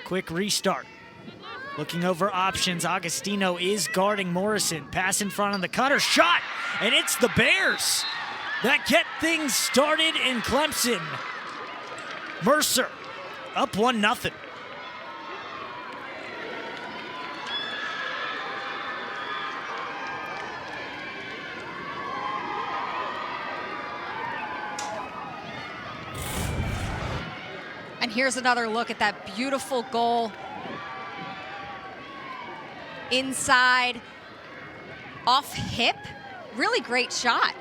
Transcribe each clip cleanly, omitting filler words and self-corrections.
Quick restart. Looking over options, Agostino is guarding Morrison. Pass in front of the cutter, shot, and it's the Bears that get things started in Clemson. Mercer up 1-0. And here's another look at that beautiful goal. Inside, off hip, really great shot.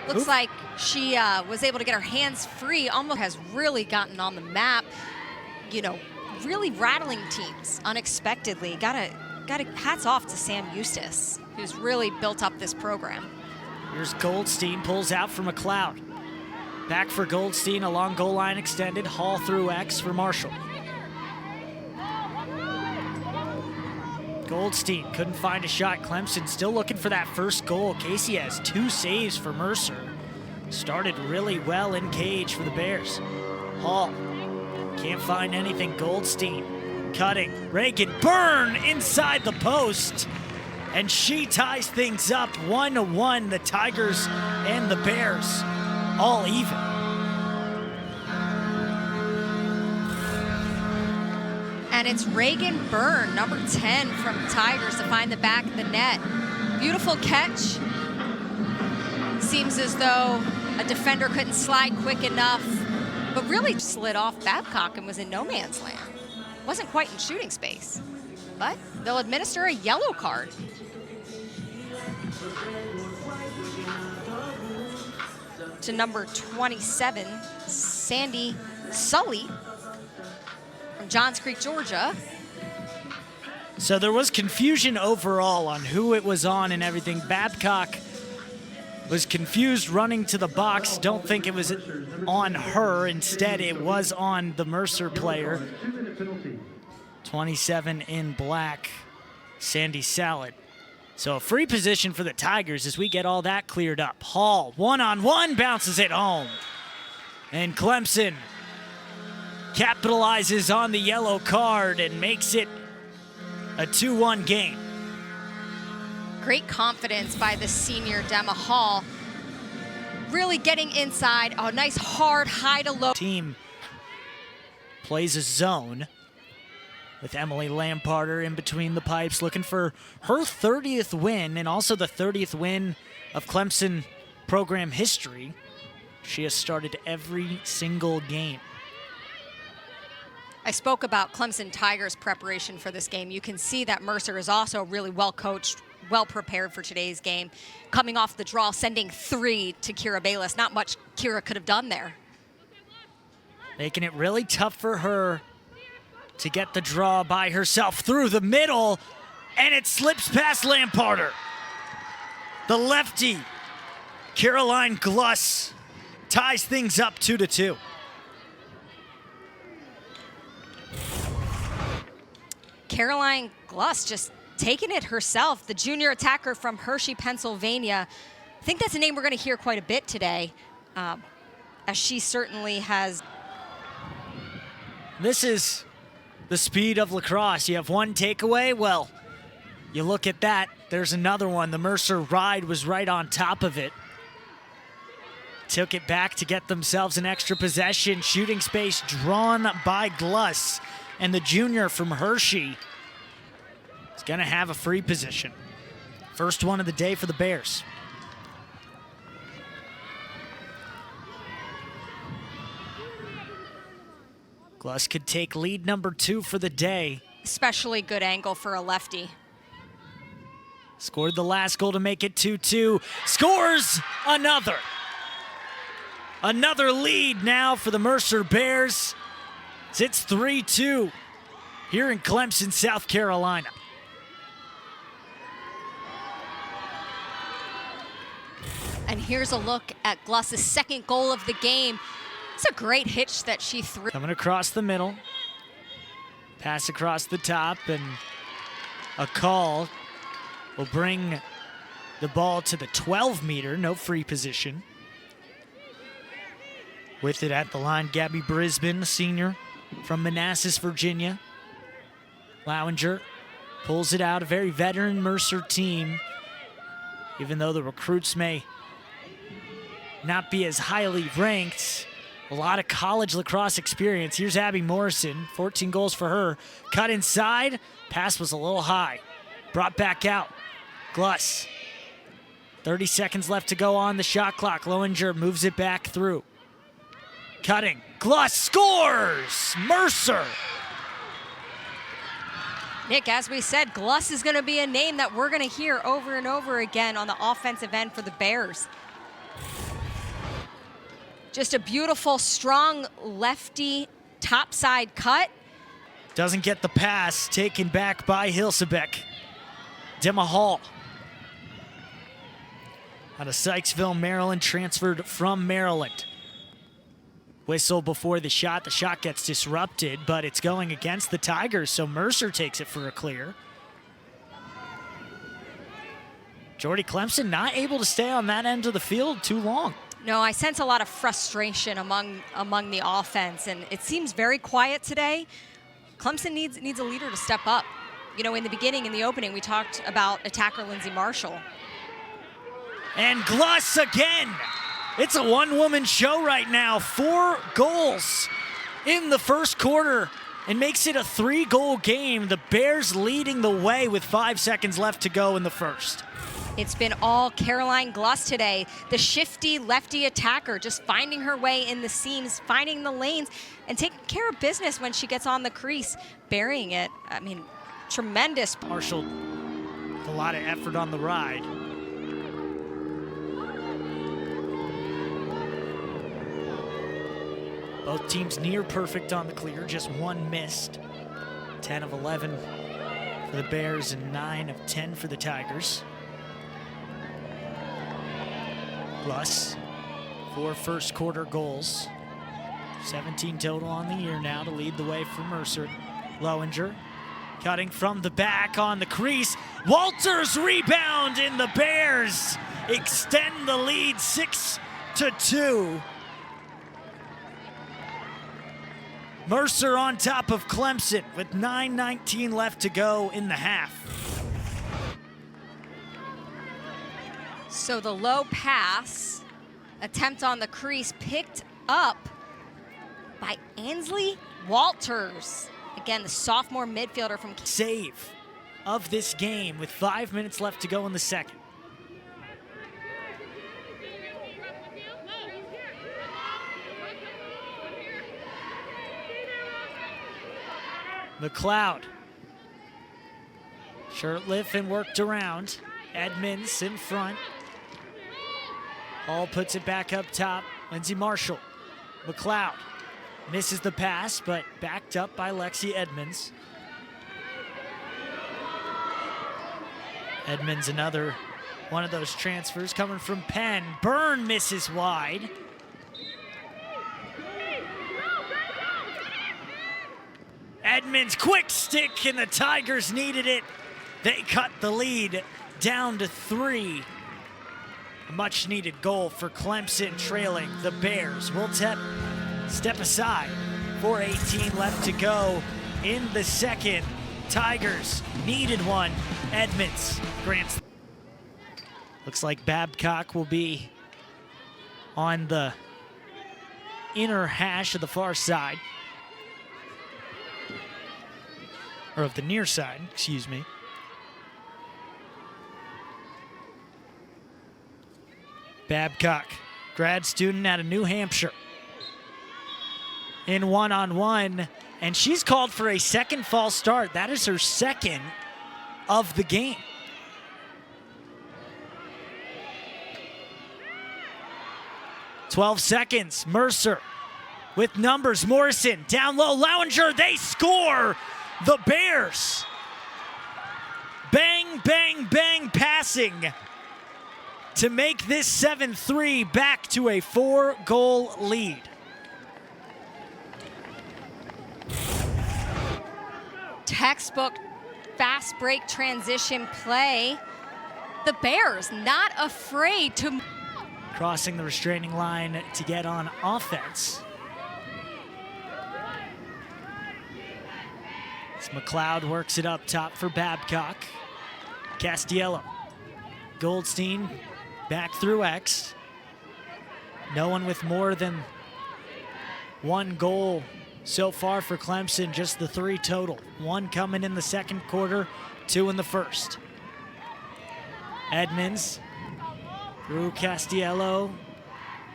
Looks like she was able to get her hands free, almost has really gotten on the map, you know, really rattling teams unexpectedly. Gotta hats off to Sam Eustace, who's really built up this program. Here's Goldstein, pulls out for McLeod. Back for Goldstein, a long goal line extended, Hall through X for Marshall. Goldstein couldn't find a shot. Clemson still looking for that first goal. Casey has 2 saves for Mercer. Started really well in cage for the Bears. Hall can't find anything. Goldstein cutting. Reagan Byrne inside the post. And she ties things up 1-1. The Tigers and the Bears all even. And it's Reagan Byrne, number 10 from Tigers, to find the back of the net. Beautiful catch. Seems as though a defender couldn't slide quick enough, but really slid off Babcock and was in no man's land. Wasn't quite in shooting space, but they'll administer a yellow card. To number 27, Sandy Sully from Johns Creek, Georgia. So there was confusion overall on who it was on and everything. Babcock was confused running to the box. Don't think it was on her. Instead, it was on the Mercer player. 27 in black, Sandy Salad. So a free position for the Tigers as we get all that cleared up. Hall, one-on-one, bounces it home. And Clemson capitalizes on the yellow card and makes it a 2-1 game. Great confidence by the senior Dema Hall. Really getting inside, a nice hard high to low. Team plays a zone with Emily Lamparter in between the pipes, looking for her 30th win and also the 30th win of Clemson program history. She has started every single game. I spoke about Clemson Tigers' preparation for this game. You can see that Mercer is also really well coached, well prepared for today's game. Coming off the draw, sending 3 to Kira Bayless. Not much Kira could have done there. Making it really tough for her to get the draw by herself through the middle, and it slips past Lamparter. The lefty, Caroline Gluss, ties things up 2-2. Caroline Gluss just taking it herself, the junior attacker from Hershey, Pennsylvania. I think that's a name we're going to hear quite a bit today, as she certainly has. This is the speed of lacrosse. You have one takeaway, well, you look at that, there's another one. The Mercer ride was right on top of it. Took it back to get themselves an extra possession. Shooting space drawn by Gluss. And the junior from Hershey is gonna have a free position. First one of the day for the Bears. Gluss could take lead number 2 for the day. Especially good angle for a lefty. Scored the last goal to make it 2-2. Scores another. Another lead now for the Mercer Bears. It's 3-2 here in Clemson, South Carolina. And here's a look at Gluss's second goal of the game. It's a great hitch that she threw. Coming across the middle. Pass across the top, and a call will bring the ball to the 12-meter, no free position. With it at the line, Gabby Brisbane, senior from Manassas, Virginia. Lowinger pulls it out, a very veteran Mercer team. Even though the recruits may not be as highly ranked, a lot of college lacrosse experience. Here's Abby Morrison, 14 goals for her. Cut inside, pass was a little high. Brought back out, Gluss. 30 seconds left to go on the shot clock. Lowinger moves it back through. Cutting, Gluss scores! Mercer! Nick, as we said, Gluss is going to be a name that we're going to hear over and over again on the offensive end for the Bears. Just a beautiful, strong lefty topside cut. Doesn't get the pass, taken back by Hilsebeck. Dimma Hall. Out of Sykesville, Maryland, transferred from Maryland. Whistle before the shot gets disrupted, but it's going against the Tigers, so Mercer takes it for a clear. Jordy Clemson not able to stay on that end of the field too long. No, I sense a lot of frustration among the offense, and it seems very quiet today. Clemson needs a leader to step up. You know, in the beginning, in the opening, we talked about attacker Lindsey Marshall. And Gluss again. It's a one-woman show right now. 4 goals in the first quarter and makes it a 3-goal game. The Bears leading the way with 5 seconds left to go in the first. It's been all Caroline Gluss today. The shifty lefty attacker, just finding her way in the seams, finding the lanes, and taking care of business when she gets on the crease, burying it. I mean, tremendous. Marshall with a lot of effort on the ride. Both teams near perfect on the clear, just one missed. 10 of 11 for the Bears and 9 of 10 for the Tigers. Gluss, 4 first quarter goals. 17 total on the year now to lead the way for Mercer. Lowinger cutting from the back on the crease. Walters rebound, and the Bears extend the lead 6-2. Mercer on top of Clemson with 9:19 left to go in the half. So the low pass attempt on the crease picked up by Ansley Walters. Again, the sophomore midfielder from... Save of this game with 5 minutes left to go in the second. McLeod, shirtlift and worked around. Edmonds in front. Hall puts it back up top. Lindsey Marshall. McLeod misses the pass, but backed up by Lexi Edmonds. Edmonds, another one of those transfers coming from Penn. Byrne misses wide. Edmonds, quick stick, and the Tigers needed it. They cut the lead down to 3. A much-needed goal for Clemson, trailing the Bears. Will step aside. 4:18 left to go in the second. Tigers needed one. Edmonds grants. Looks like Babcock will be on the inner hash of the far side. Or of the near side, excuse me. Babcock, grad student out of New Hampshire. In one-on-one, and she's called for a second false start. That is her second of the game. "12 seconds, Mercer with numbers. Morrison down low, Lowinger, they score! The Bears, bang, bang, bang, passing to make this 7-3 back to a 4-goal lead. Textbook fast break transition play. The Bears not afraid to... Crossing the restraining line to get on offense. As McLeod works it up top for Babcock. Castiello. Goldstein back through X. No one with more than one goal so far for Clemson, just the 3 total. 1 coming in the second quarter, 2 in the first. Edmonds through Castiello,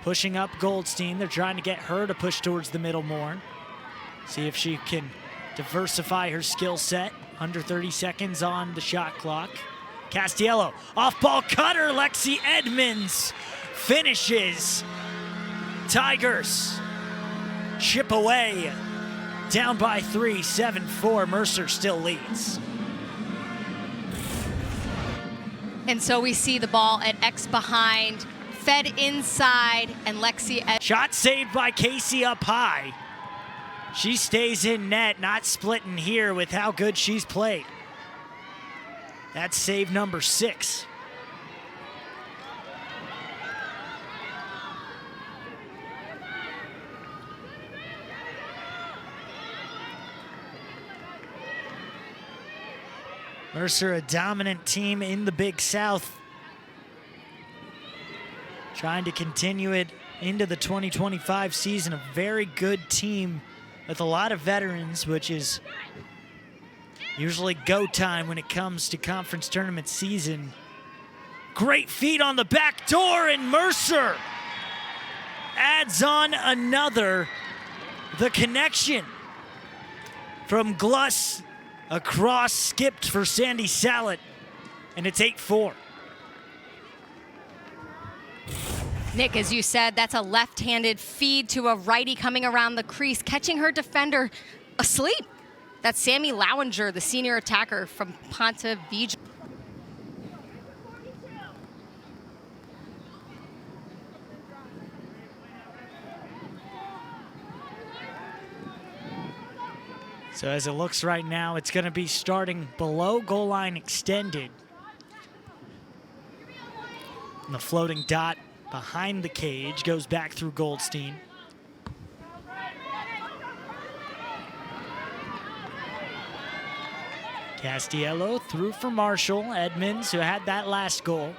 pushing up Goldstein. They're trying to get her to push towards the middle more. See if she can diversify her skill set. Under 30 seconds on the shot clock. Castiello, off-ball cutter, Lexi Edmonds finishes. Tigers chip away, down by 3, 7-4. Mercer still leads. And so we see the ball at X behind, fed inside, and Lexi. Shot saved by Casey up high. She stays in net, not splitting here with how good she's played. That's save number 6. Mercer, a dominant team in the Big South. Trying to continue it into the 2025 season. A very good team with a lot of veterans, which is usually go time when it comes to conference tournament season. Great feed on the back door, and Mercer adds on another. The connection from Gluss across, skipped for Sandy Sallet, and it's 8-4. Nick, as you said, that's a left-handed feed to a righty coming around the crease, catching her defender asleep. That's Sammy Lowinger, the senior attacker from Ponte Vedra. So as it looks right now, it's going to be starting below goal line extended. And the floating dot behind the cage goes back through Goldstein. Castiello through for Marshall. Edmonds, who had that last goal,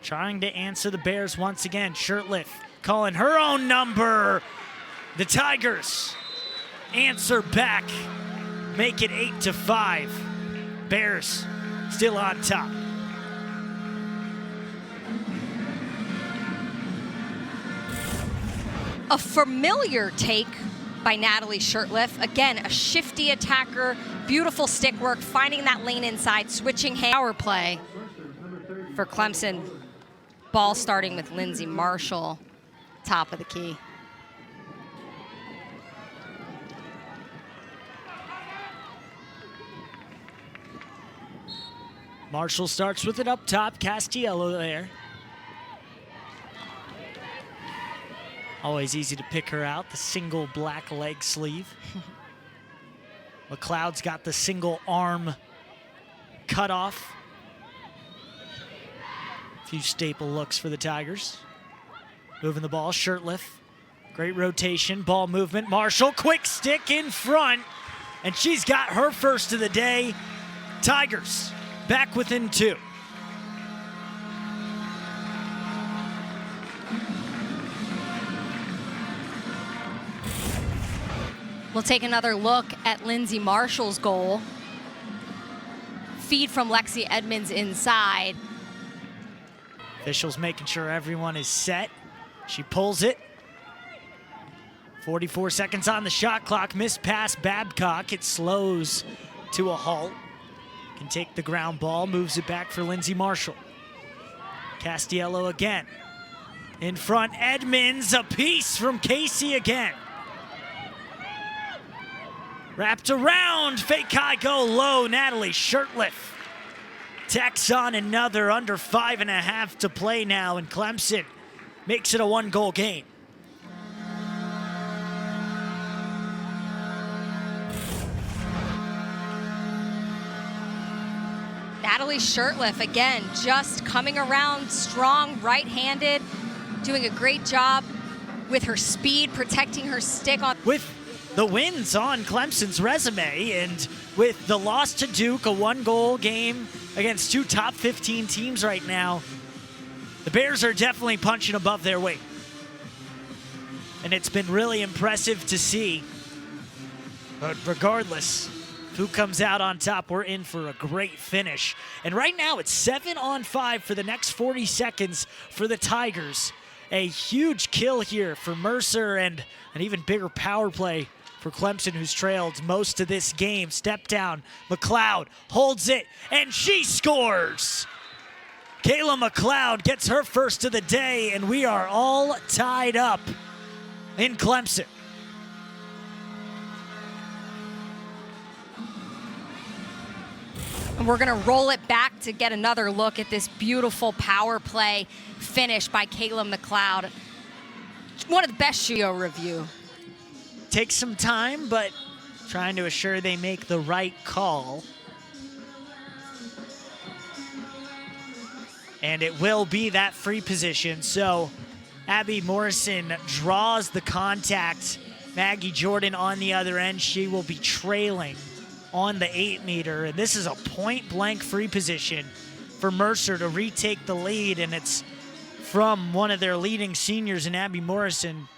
trying to answer the Bears once again. Shirtliff calling her own number. The Tigers answer back, make it 8-5. Bears still on top. A familiar take by Natalie Shirtliff. Again, a shifty attacker, beautiful stick work, finding that lane inside, switching power play for Clemson. Ball starting with Lindsay Marshall, top of the key. Marshall starts with it up top. Castiello there. Always easy to pick her out. The single black leg sleeve. McLeod's got the single arm cutoff. A few staple looks for the Tigers. Moving the ball, Shirtliff. Great rotation, ball movement. Marshall, quick stick in front. And she's got her first of the day. Tigers back within 2. We'll take another look at Lindsay Marshall's goal. Feed from Lexi Edmonds inside. Officials making sure everyone is set. She pulls it. 44 seconds on the shot clock. Missed pass, Babcock. It slows to a halt. Can take the ground ball, moves it back for Lindsay Marshall. Castiello again. In front, Edmonds, a piece from Casey again. Wrapped around, fake high, go low. Natalie Shirtliff tacks on another, under 5.5 to play now, and Clemson makes it a 1-goal game. Natalie Shirtliff, again, just coming around strong, right-handed, doing a great job with her speed, protecting her stick on. With the wins on Clemson's resume. And with the loss to Duke, a 1-goal game against 2 top 15 teams right now, the Bears are definitely punching above their weight. And it's been really impressive to see. But regardless, who comes out on top, we're in for a great finish. And right now, it's 7-on-5 for the next 40 seconds for the Tigers. A huge kill here for Mercer and an even bigger power play for Clemson, who's trailed most of this game. Step down, McLeod holds it, and she scores! Kayla McLeod gets her first of the day, and we are all tied up in Clemson. And we're going to roll it back to get another look at this beautiful power play finish by Kayla McLeod. One of the best studio review. Takes some time, but trying to assure they make the right call. And it will be that free position. So Abby Morrison draws the contact. Maggie Jordan on the other end. She will be trailing on the 8-meter. And this is a point-blank free position for Mercer to retake the lead. And it's from one of their leading seniors in Abby Morrison.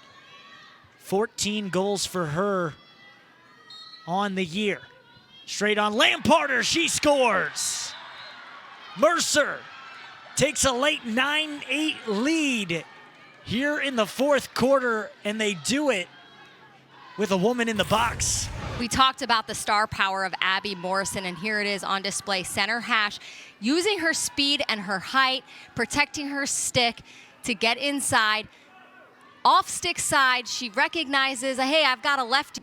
14 goals for her on the year. Straight on Lamparter, she scores. Mercer takes a late 9-8 lead here in the fourth quarter, and they do it with a woman in the box. We talked about the star power of Abby Morrison, and here it is on display. Center hash, using her speed and her height, protecting her stick to get inside. Off stick side, she recognizes, hey, I've got a lefty.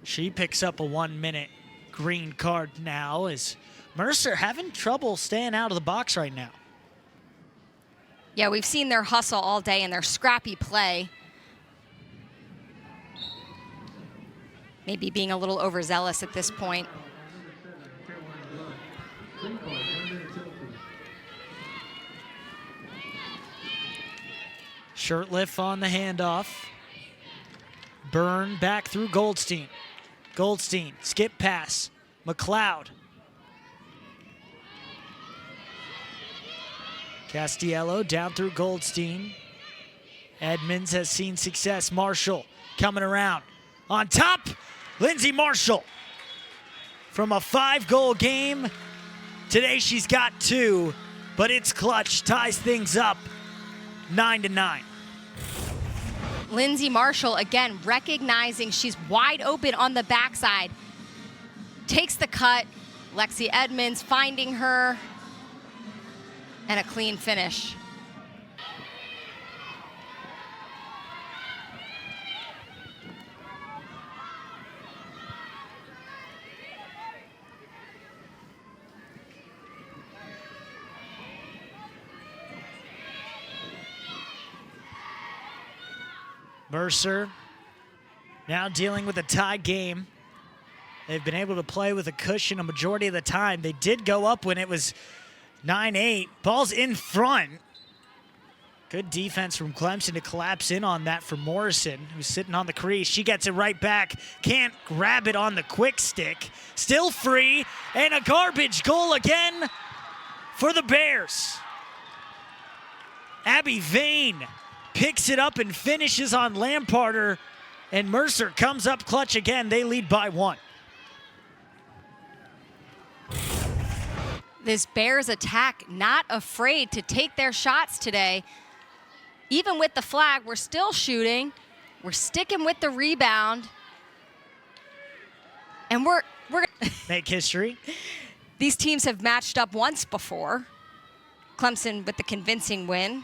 She picks up a 1-minute green card now, as Mercer having trouble staying out of the box right now. Yeah, we've seen their hustle all day and their scrappy play. Maybe being a little overzealous at this point. Shirtliff on the handoff. Burn back through Goldstein. Goldstein, skip pass. McLeod. Castiello down through Goldstein. Edmonds has seen success. Marshall coming around. On top, Lindsay Marshall. From a 5-goal game, today she's got 2, but it's clutch, ties things up 9-9. Lindsay Marshall, again, recognizing she's wide open on the backside. Takes the cut. Lexi Edmonds finding her. And a clean finish. Mercer now dealing with a tie game. They've been able to play with a cushion a majority of the time. They did go up when it was 9-8. Ball's in front. Good defense from Clemson to collapse in on that for Morrison, who's sitting on the crease. She gets it right back. Can't grab it on the quick stick. Still free, and a garbage goal again for the Bears. Abby Vane picks it up and finishes on Lamparter, and Mercer comes up clutch again. They lead by 1. This Bears attack not afraid to take their shots today. Even with the flag, we're still shooting. We're sticking with the rebound. And we're make history. These teams have matched up once before. Clemson with the convincing win.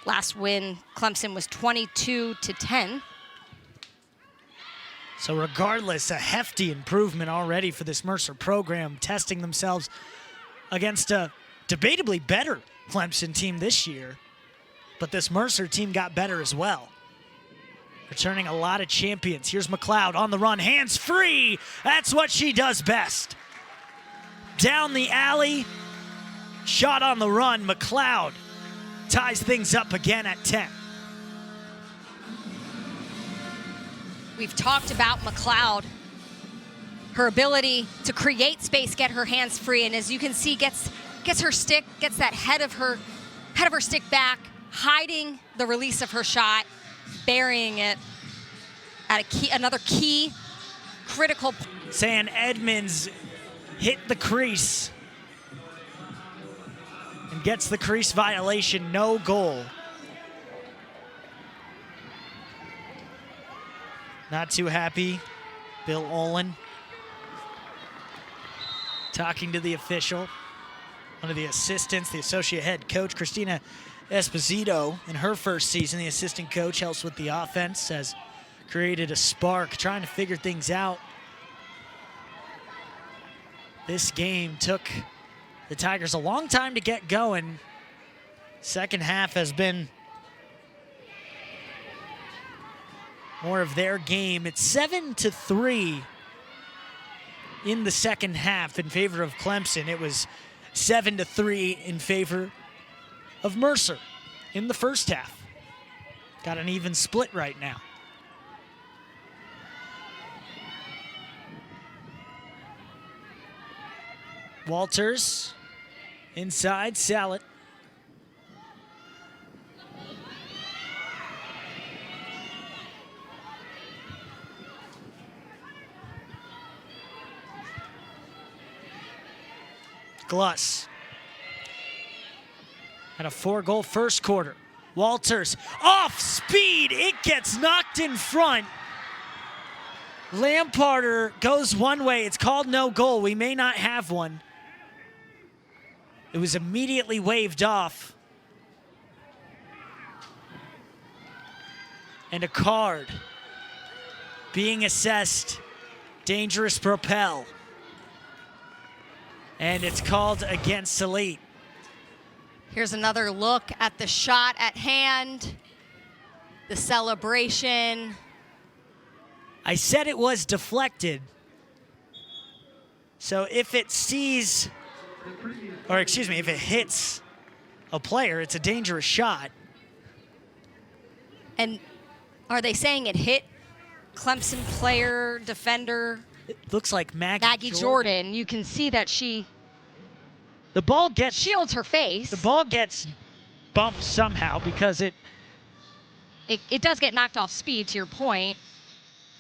Last win, Clemson was 22-10. So regardless, a hefty improvement already for this Mercer program, testing themselves against a debatably better Clemson team this year. But this Mercer team got better as well. Returning a lot of champions. Here's McLeod on the run, hands free. That's what she does best. Down the alley, shot on the run. McLeod ties things up again at 10. We've talked about McLeod, her ability to create space, get her hands free, and as you can see, gets her stick, gets that head of her stick back, hiding the release of her shot, burying it at another key, critical. Saying Edmonds hit the crease and gets the crease violation, no goal. Not too happy, Bill Olin. Talking to the official, one of the assistants, the associate head coach, Christina Esposito. In her first season, the assistant coach helps with the offense, has created a spark, trying to figure things out. This game took the Tigers a long time to get going. Second half has been more of their game. It's 7-3 in the second half in favor of Clemson. It was 7-3 in favor of Mercer in the first half. Got an even split right now. Walters inside, Sallet. Gluss had a 4-goal first quarter. Walters off speed, it gets knocked in front. Lamparter goes one way, it's called no goal. We may not have one. It was immediately waved off. And a card being assessed, dangerous propel. And it's called against Salete. Here's another look at the shot at hand, the celebration. I said it was deflected. So if it sees, or excuse me, if it hits a player, it's a dangerous shot. And are they saying it hit Clemson player, defender? It looks like Maggie Jordan. You can see that the ball gets shields her face. The ball gets bumped somehow because it does get knocked off speed, to your point.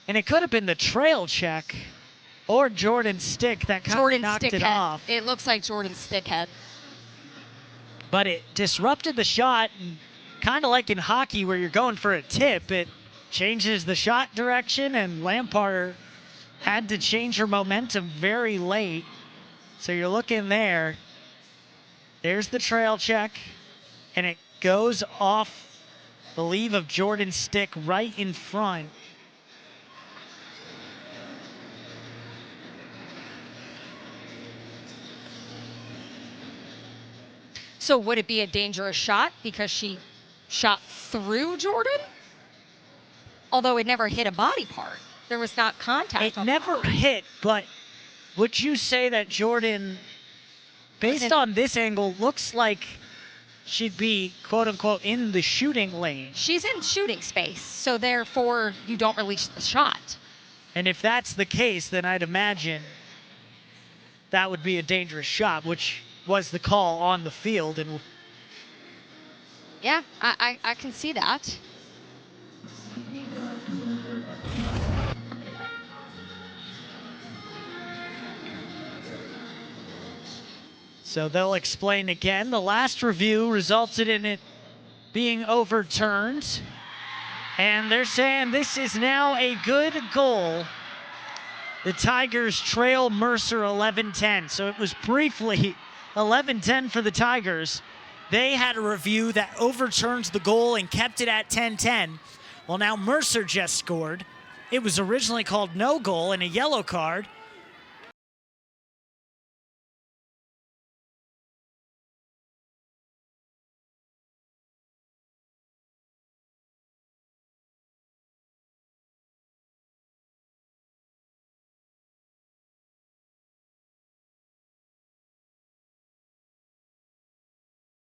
And it could have been the trail check or Jordan's stick that kind of knocked it off. It looks like Jordan's stick head. But it disrupted the shot, and kind of like in hockey where you're going for a tip, it changes the shot direction, and Lamparter had to change her momentum very late. So you're looking there. There's the trail check, and it goes off the leave of Jordan's stick right in front. So would it be a dangerous shot because she shot through Jordan? Although it never hit a body part. There was not contact. It never hit, but would you say that Jordan, based on this angle, looks like she'd be, quote unquote, in the shooting lane? She's in shooting space, so therefore you don't release the shot. And if that's the case, then I'd imagine that would be a dangerous shot, which was the call on the field. And yeah, I can see that. so they'll explain again. The last review resulted in it being overturned. And they're saying this is now a good goal. The Tigers trail Mercer 11-10. So it was briefly 11-10 for the Tigers. They had a review that overturned the goal and kept it at 10-10. Well, now Mercer just scored. It was originally called no goal and a yellow card.